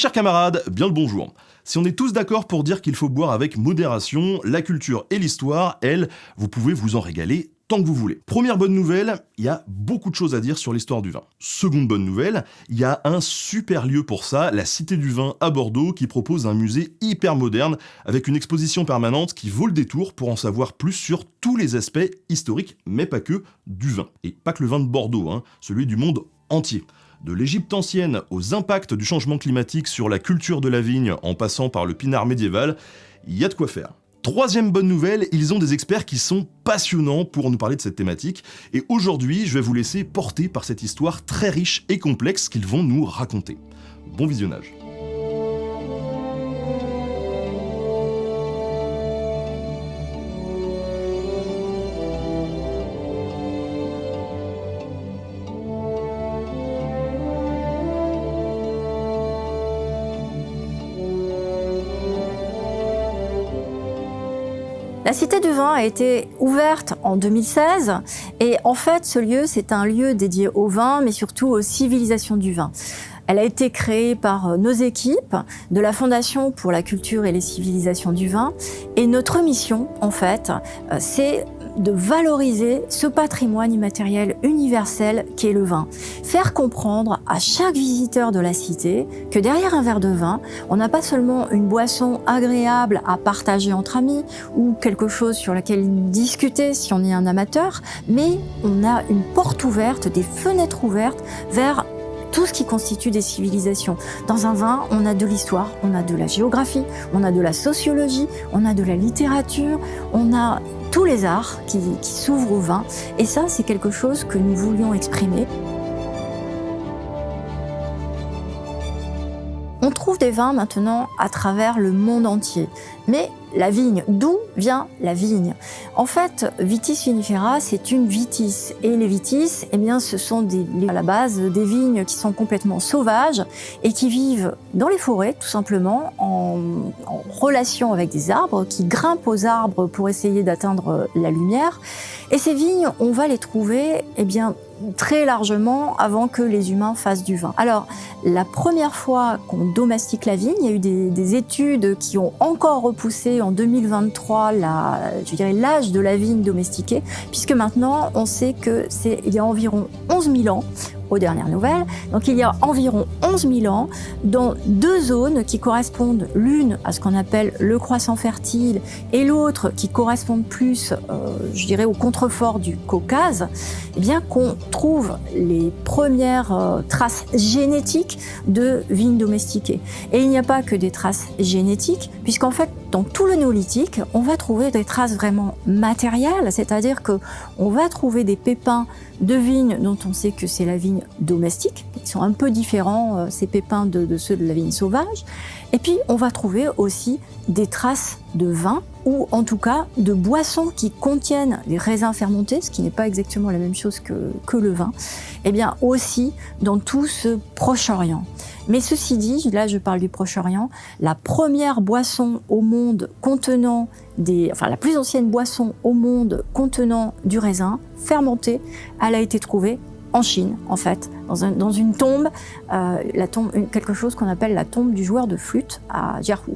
Chers camarades, bien le bonjour. Si on est tous d'accord pour dire qu'il faut boire avec modération, la culture et l'histoire, elles, vous pouvez vous en régaler tant que vous voulez. Première bonne nouvelle, il y a beaucoup de choses à dire sur l'histoire du vin. Seconde bonne nouvelle, il y a un super lieu pour ça, la Cité du Vin à Bordeaux, qui propose un musée hyper moderne avec une exposition permanente qui vaut le détour pour en savoir plus sur tous les aspects historiques, mais pas que, du vin. Et pas que le vin de Bordeaux, celui du monde entier. De l'Égypte ancienne aux impacts du changement climatique sur la culture de la vigne en passant par le pinard médiéval, il y a de quoi faire. Troisième bonne nouvelle, ils ont des experts qui sont passionnants pour nous parler de cette thématique. Et aujourd'hui, je vais vous laisser porter par cette histoire très riche et complexe qu'ils vont nous raconter. Bon visionnage. La Cité du Vin a été ouverte en 2016 et en fait ce lieu c'est un lieu dédié au vin mais surtout aux civilisations du vin. Elle a été créée par nos équipes de la Fondation pour la culture et les civilisations du vin et notre mission en fait c'est de valoriser ce patrimoine immatériel universel qu'est le vin. Faire comprendre à chaque visiteur de la cité que derrière un verre de vin, on n'a pas seulement une boisson agréable à partager entre amis ou quelque chose sur laquelle discuter si on est un amateur, mais on a une porte ouverte, des fenêtres ouvertes vers tout ce qui constitue des civilisations. Dans un vin, on a de l'histoire, on a de la géographie, on a de la sociologie, on a de la littérature, on a tous les arts qui s'ouvrent au vin. Et ça, c'est quelque chose que nous voulions exprimer. On trouve des vins maintenant à travers le monde entier. Mais la vigne, d'où vient la vigne? En fait, Vitis vinifera, c'est une vitis. Et les vitis, eh bien, ce sont à la base des vignes qui sont complètement sauvages et qui vivent dans les forêts, tout simplement, en relation avec des arbres, qui grimpent aux arbres pour essayer d'atteindre la lumière. Et ces vignes, on va les trouver, eh bien, très largement avant que les humains fassent du vin. Alors, la première fois qu'on domestique la vigne, il y a eu des études qui ont encore repoussé en 2023 l'âge de la vigne domestiquée, puisque maintenant on sait que il y a environ 11 000 ans, aux dernières nouvelles. Donc il y a environ 11 000 ans, dans deux zones qui correspondent l'une à ce qu'on appelle le croissant fertile et l'autre qui correspond plus, je dirais, au contrefort du Caucase, eh bien qu'on trouve les premières traces génétiques de vignes domestiquées. Et il n'y a pas que des traces génétiques, puisqu'en fait, dans tout le néolithique, on va trouver des traces vraiment matérielles, c'est-à-dire qu'on va trouver des pépins de vigne dont on sait que c'est la vigne domestique, qui sont un peu différents, ces pépins de ceux de la vigne sauvage. Et puis, on va trouver aussi des traces de vin, ou en tout cas de boissons qui contiennent des raisins fermentés, ce qui n'est pas exactement la même chose que le vin, et bien aussi dans tout ce Proche-Orient. Mais ceci dit, là je parle du Proche-Orient, la première boisson au monde contenant la plus ancienne boisson au monde contenant du raisin fermenté, elle a été trouvée en Chine, en fait, dans une tombe, quelque chose qu'on appelle la tombe du joueur de flûte à Jiahu.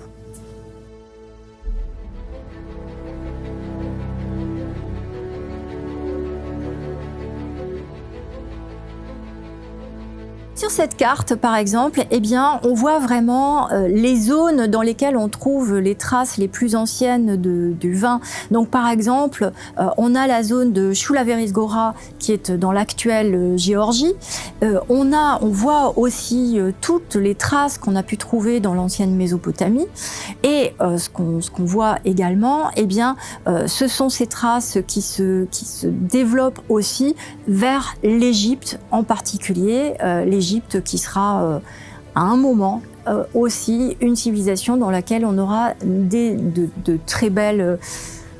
Sur cette carte, par exemple, eh bien, on voit vraiment les zones dans lesquelles on trouve les traces les plus anciennes du vin. Donc, par exemple, on a la zone de Chulaveris Gora qui est dans l'actuelle Géorgie. On voit aussi toutes les traces qu'on a pu trouver dans l'ancienne Mésopotamie. Et ce qu'on voit également, eh bien, ce sont ces traces qui se développent aussi vers l'Égypte en particulier, l'Égypte qui sera à un moment aussi une civilisation dans laquelle on aura de très belles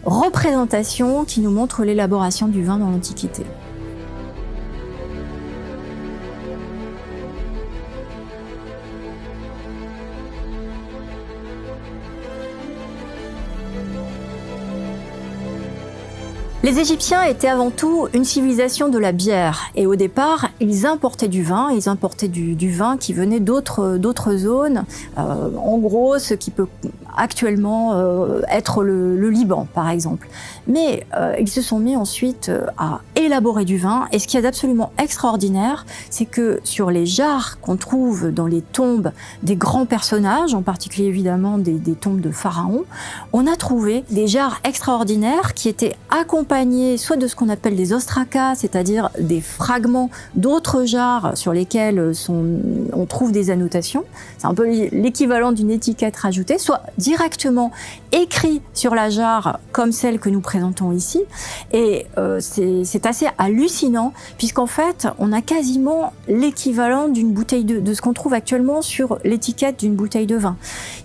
représentations qui nous montrent l'élaboration du vin dans l'Antiquité. Les Égyptiens étaient avant tout une civilisation de la bière. Et au départ, ils importaient du vin. Ils importaient du vin qui venait d'autres zones. En gros, ce qui peut actuellement être le Liban, par exemple. Mais ils se sont mis ensuite à élaborer du vin. Et ce qui est absolument extraordinaire, c'est que sur les jarres qu'on trouve dans les tombes des grands personnages, en particulier évidemment des tombes de pharaons, on a trouvé des jarres extraordinaires qui étaient accompagnées soit de ce qu'on appelle des ostracas, c'est-à-dire des fragments d'autres jarres sur lesquels on trouve des annotations. C'est un peu l'équivalent d'une étiquette rajoutée, soit directement écrit sur la jarre comme celle que nous présentons ici. Et c'est assez hallucinant puisqu'en fait, on a quasiment l'équivalent d'une bouteille de ce qu'on trouve actuellement sur l'étiquette d'une bouteille de vin.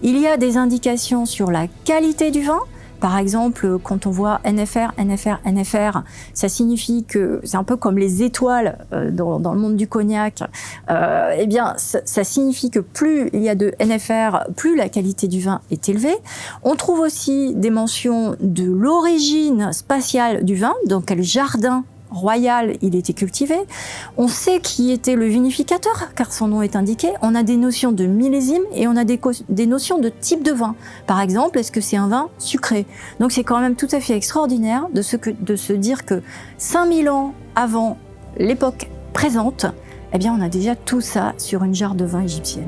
Il y a des indications sur la qualité du vin. Par exemple, quand on voit NFR, NFR, NFR, ça signifie que c'est un peu comme les étoiles dans le monde du cognac. Eh bien, ça signifie que plus il y a de NFR, plus la qualité du vin est élevée. On trouve aussi des mentions de l'origine spatiale du vin, dans quel jardin royal il était cultivé. On sait qui était le vinificateur, car son nom est indiqué. On a des notions de millésime et on a des notions de type de vin. Par exemple, est-ce que c'est un vin sucré? Donc c'est quand même tout à fait extraordinaire de se dire que 5000 ans avant l'époque présente, eh bien on a déjà tout ça sur une jarre de vin égyptienne.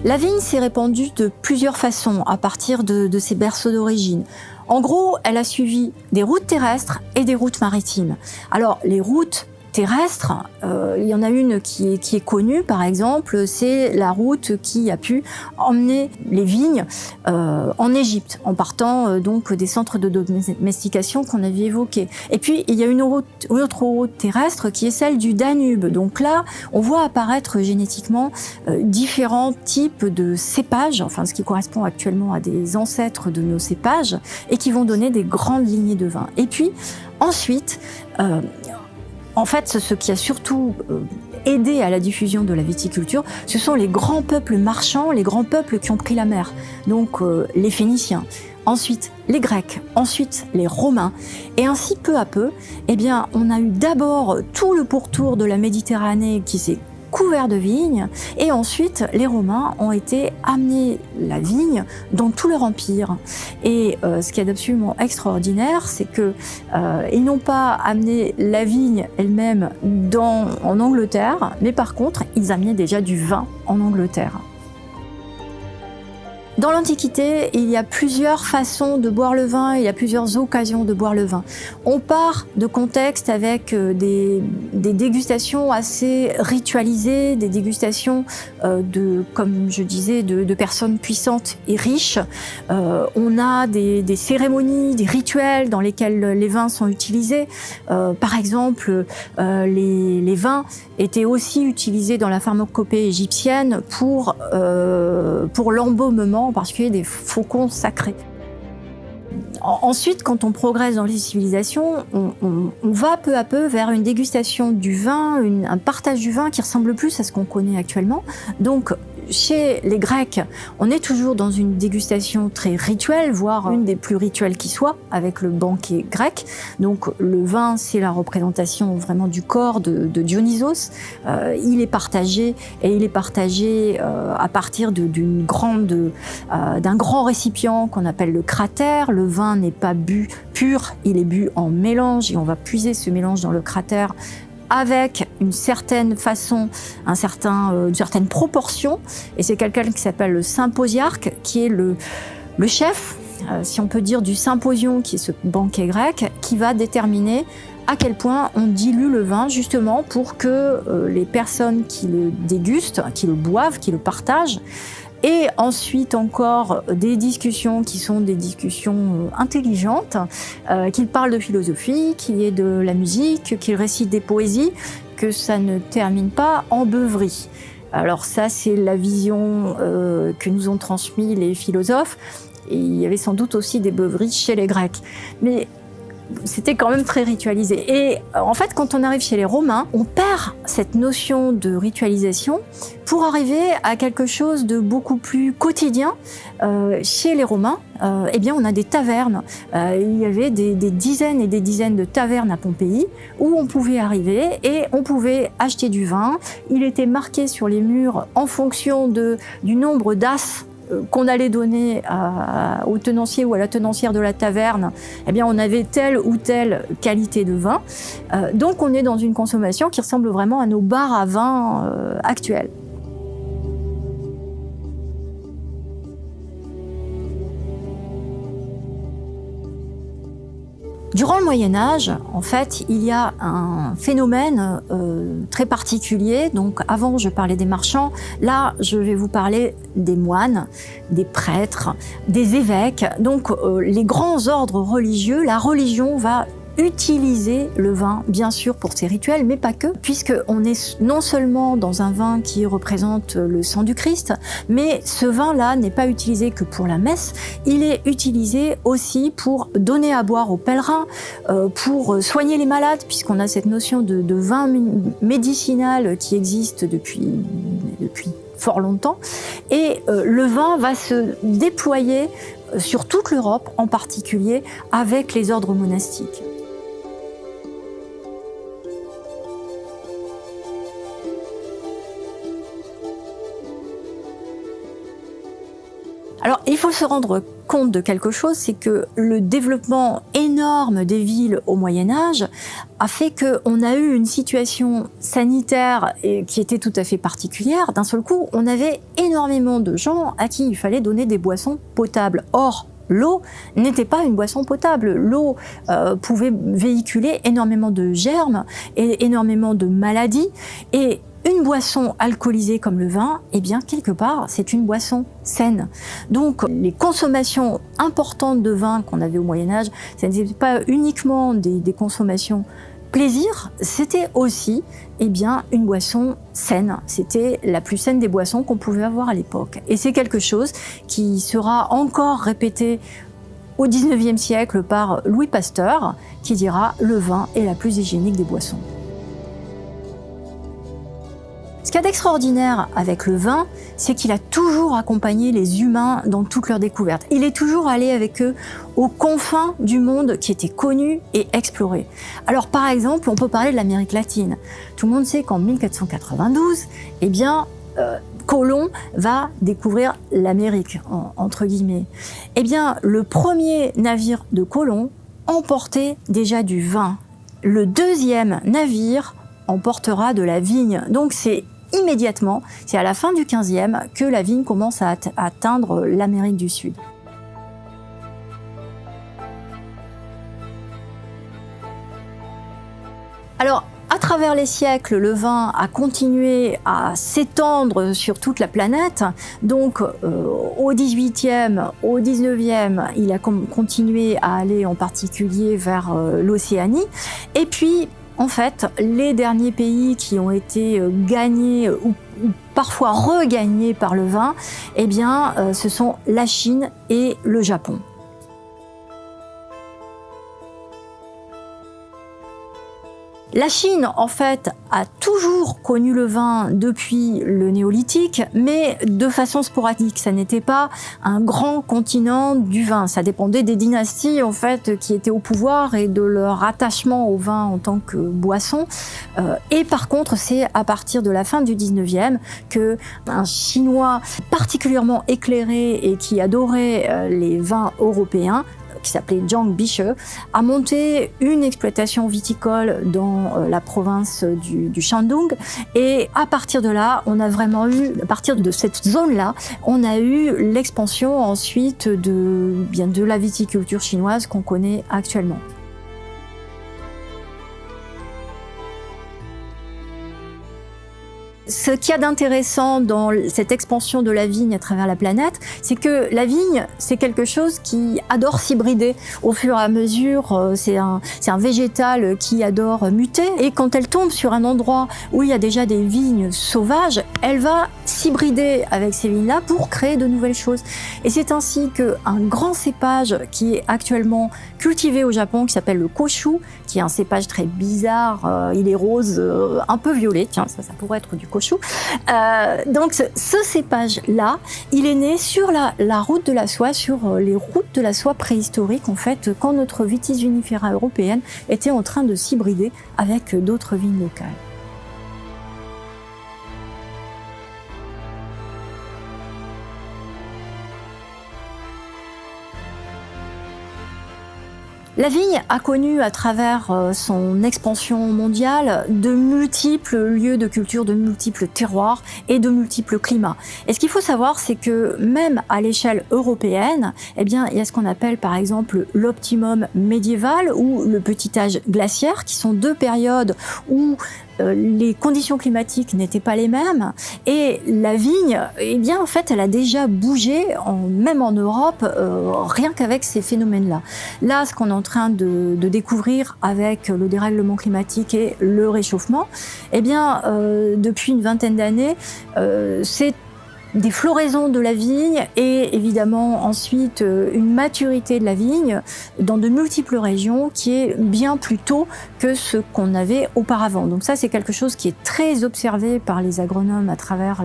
La vigne s'est répandue de plusieurs façons à partir de ses berceaux d'origine. En gros, elle a suivi des routes terrestres et des routes maritimes. Alors, les routes terrestres, il y en a une qui est connue, par exemple, c'est la route qui a pu emmener les vignes en Égypte, en partant donc des centres de domestication qu'on avait évoqués. Et puis, il y a une autre route terrestre qui est celle du Danube. Donc là, on voit apparaître génétiquement différents types de cépages, enfin ce qui correspond actuellement à des ancêtres de nos cépages, et qui vont donner des grandes lignées de vin. Et puis, ensuite, en fait, ce qui a surtout aidé à la diffusion de la viticulture, ce sont les grands peuples marchands, les grands peuples qui ont pris la mer. Donc les Phéniciens, ensuite les Grecs, ensuite les Romains. Et ainsi, peu à peu, eh bien, on a eu d'abord tout le pourtour de la Méditerranée qui s'est couvert de vignes, et ensuite les Romains ont été amener la vigne dans tout leur empire. Et ce qui est absolument extraordinaire, c'est que ils n'ont pas amené la vigne elle-même en Angleterre, mais par contre, ils amenaient déjà du vin en Angleterre. Dans l'Antiquité, il y a plusieurs façons de boire le vin, il y a plusieurs occasions de boire le vin. On part de contexte avec des dégustations assez ritualisées, des dégustations comme je disais, de personnes puissantes et riches. On a des cérémonies, des rituels dans lesquels les vins sont utilisés. Par exemple, les vins étaient aussi utilisés dans la pharmacopée égyptienne pour l'embaumement, en particulier des faucons sacrés. Ensuite, quand on progresse dans les civilisations, on va peu à peu vers une dégustation du vin, un partage du vin qui ressemble plus à ce qu'on connaît actuellement. Donc, chez les Grecs, on est toujours dans une dégustation très rituelle, voire une des plus rituelles qui soit, avec le banquet grec. Donc le vin, c'est la représentation vraiment du corps de Dionysos. Il est partagé, et il est partagé à partir d'un grand récipient qu'on appelle le cratère. Le vin n'est pas bu pur, il est bu en mélange, et on va puiser ce mélange dans le cratère avec une certaine façon, une certaine proportion. Et c'est quelqu'un qui s'appelle le symposiarque, qui est le chef, si on peut dire, du symposion, qui est ce banquet grec, qui va déterminer à quel point on dilue le vin, justement pour que les personnes qui le dégustent, qui le boivent, qui le partagent, et ensuite encore des discussions qui sont des discussions intelligentes, qu'il parle de philosophie, qu'il y ait de la musique, qu'il récite des poésies, que ça ne termine pas en beuverie. Alors ça, c'est la vision que nous ont transmis les philosophes, et il y avait sans doute aussi des beuveries chez les Grecs. Mais c'était quand même très ritualisé. Et en fait, quand on arrive chez les Romains, on perd cette notion de ritualisation pour arriver à quelque chose de beaucoup plus quotidien. Chez les Romains, eh bien, on a des tavernes. Il y avait des dizaines et des dizaines de tavernes à Pompéi où on pouvait arriver et on pouvait acheter du vin. Il était marqué sur les murs en fonction du nombre d'as qu'on allait donner au tenancier ou à la tenancière de la taverne, eh bien on avait telle ou telle qualité de vin. Donc on est dans une consommation qui ressemble vraiment à nos bars à vin actuels. Durant le Moyen-Âge, en fait, il y a un phénomène très particulier. Donc, avant, je parlais des marchands. Là, je vais vous parler des moines, des prêtres, des évêques. Donc, les grands ordres religieux, la religion va utiliser le vin, bien sûr, pour ses rituels, mais pas que, puisqu'on est non seulement dans un vin qui représente le sang du Christ, mais ce vin-là n'est pas utilisé que pour la messe, il est utilisé aussi pour donner à boire aux pèlerins, pour soigner les malades, puisqu'on a cette notion de vin médicinal qui existe depuis fort longtemps, et le vin va se déployer sur toute l'Europe, en particulier avec les ordres monastiques. Alors, il faut se rendre compte de quelque chose, c'est que le développement énorme des villes au Moyen-Âge a fait qu'on a eu une situation sanitaire qui était tout à fait particulière. D'un seul coup, on avait énormément de gens à qui il fallait donner des boissons potables. Or, l'eau n'était pas une boisson potable. L'eau pouvait véhiculer énormément de germes et énormément de maladies. Et une boisson alcoolisée comme le vin, eh bien, quelque part, c'est une boisson saine. Donc, les consommations importantes de vin qu'on avait au Moyen-Âge, ce n'était pas uniquement des consommations plaisir, c'était aussi, eh bien, une boisson saine. C'était la plus saine des boissons qu'on pouvait avoir à l'époque. Et c'est quelque chose qui sera encore répété au XIXe siècle par Louis Pasteur, qui dira « le vin est la plus hygiénique des boissons ». Ce qu'il y a d'extraordinaire avec le vin, c'est qu'il a toujours accompagné les humains dans toutes leurs découvertes. Il est toujours allé avec eux aux confins du monde qui étaient connus et explorés. Alors par exemple, on peut parler de l'Amérique latine. Tout le monde sait qu'en 1492, eh bien, Colomb va découvrir l'Amérique, entre guillemets. Eh bien, le premier navire de Colomb emportait déjà du vin. Le deuxième navire emportera de la vigne. Donc c'est immédiatement, c'est à la fin du XVe que la vigne commence à atteindre l'Amérique du Sud. Alors, à travers les siècles, le vin a continué à s'étendre sur toute la planète. Donc, au XVIIIe, au XIXe, il a continué à aller en particulier vers l'Océanie. Et puis, en fait, les derniers pays qui ont été gagnés ou parfois regagnés par le vin, eh bien, ce sont la Chine et le Japon. La Chine, en fait, a toujours connu le vin depuis le néolithique, mais de façon sporadique. Ça n'était pas un grand continent du vin. Ça dépendait des dynasties, en fait, qui étaient au pouvoir et de leur attachement au vin en tant que boisson. Et par contre, c'est à partir de la fin du 19e que un Chinois particulièrement éclairé et qui adorait les vins européens, qui s'appelait Zhang Biche, a monté une exploitation viticole dans la province du Shandong. Et à partir de là, on a vraiment eu, à partir de cette zone-là, on a eu l'expansion ensuite de la viticulture chinoise qu'on connaît actuellement. Ce qu'il y a d'intéressant dans cette expansion de la vigne à travers la planète, c'est que la vigne, c'est quelque chose qui adore s'hybrider au fur et à mesure. C'est un végétal qui adore muter. Et quand elle tombe sur un endroit où il y a déjà des vignes sauvages, elle va s'hybrider s'hybrider avec ces vignes-là pour créer de nouvelles choses. Et c'est ainsi qu'un grand cépage qui est actuellement cultivé au Japon, qui s'appelle le Koshu, qui est un cépage très bizarre, il est rose, un peu violet, tiens, ça pourrait être du Koshu. Donc ce cépage-là, il est né sur la route de la soie, sur les routes de la soie préhistorique, en fait, quand notre Vitis vinifera européenne était en train de s'hybrider avec d'autres vignes locales. La vigne a connu à travers son expansion mondiale de multiples lieux de culture, de multiples terroirs et de multiples climats. Et ce qu'il faut savoir, c'est que même à l'échelle européenne, eh bien, il y a ce qu'on appelle par exemple l'optimum médiéval ou le petit âge glaciaire, qui sont deux périodes où les conditions climatiques n'étaient pas les mêmes et la vigne, eh bien, en fait, elle a déjà bougé, même en Europe, rien qu'avec ces phénomènes-là. Là, ce qu'on est en train de découvrir avec le dérèglement climatique et le réchauffement, eh bien, depuis une vingtaine d'années, c'est des floraisons de la vigne et évidemment ensuite une maturité de la vigne dans de multiples régions qui est bien plus tôt que ce qu'on avait auparavant. Donc ça, c'est quelque chose qui est très observé par les agronomes à travers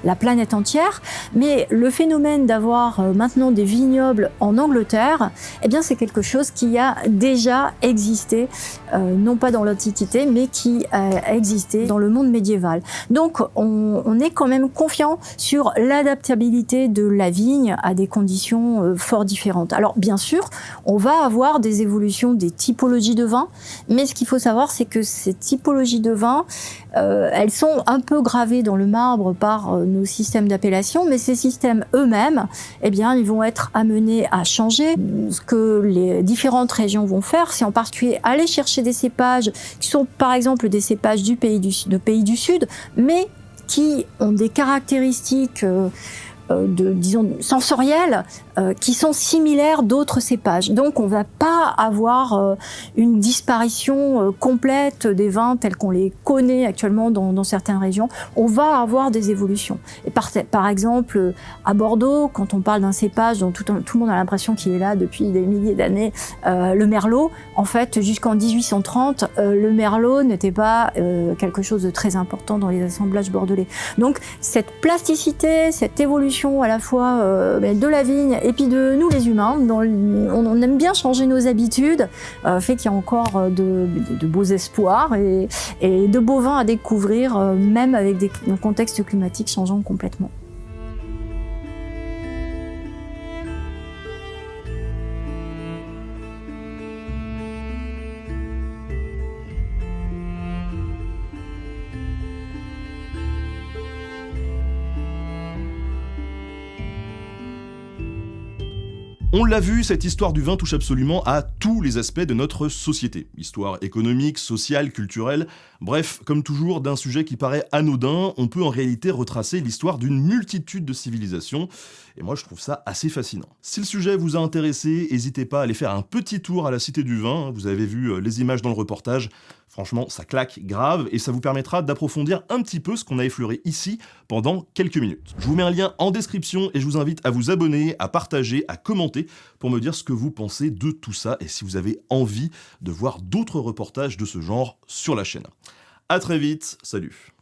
la planète entière. Mais le phénomène d'avoir maintenant des vignobles en Angleterre, eh bien c'est quelque chose qui a déjà existé, non pas dans l'Antiquité, mais qui a existé dans le monde médiéval. Donc on est quand même confiant sur l'adaptabilité de la vigne à des conditions fort différentes. Alors bien sûr, on va avoir des évolutions des typologies de vin, mais ce qu'il faut savoir, c'est que ces typologies de vin, elles sont un peu gravées dans le marbre par nos systèmes d'appellation, mais ces systèmes eux-mêmes, eh bien, ils vont être amenés à changer. Ce que les différentes régions vont faire, c'est en particulier aller chercher des cépages qui sont par exemple des cépages de pays du Sud, mais qui ont des caractéristiques disons, sensorielles qui sont similaires d'autres cépages. Donc on ne va pas avoir une disparition complète des vins tels qu'on les connaît actuellement dans certaines régions. On va avoir des évolutions. Et par exemple, à Bordeaux, quand on parle d'un cépage dont tout le monde a l'impression qu'il est là depuis des milliers d'années, le Merlot, en fait, jusqu'en 1830, le Merlot n'était pas quelque chose de très important dans les assemblages bordelais. Donc cette plasticité, cette évolution à la fois de la vigne et puis de nous les humains, on aime bien changer nos habitudes, fait qu'il y a encore de beaux espoirs et de beaux vins à découvrir, même avec des contextes climatiques changeant complètement. On l'a vu, cette histoire du vin touche absolument à tous les aspects de notre société. Histoire économique, sociale, culturelle, bref, comme toujours, d'un sujet qui paraît anodin, on peut en réalité retracer l'histoire d'une multitude de civilisations, et moi je trouve ça assez fascinant. Si le sujet vous a intéressé, n'hésitez pas à aller faire un petit tour à la Cité du Vin, vous avez vu les images dans le reportage, franchement ça claque grave, et ça vous permettra d'approfondir un petit peu ce qu'on a effleuré ici pendant quelques minutes. Je vous mets un lien en description, et je vous invite à vous abonner, à partager, à commenter, pour me dire ce que vous pensez de tout ça et si vous avez envie de voir d'autres reportages de ce genre sur la chaîne. À très vite, salut.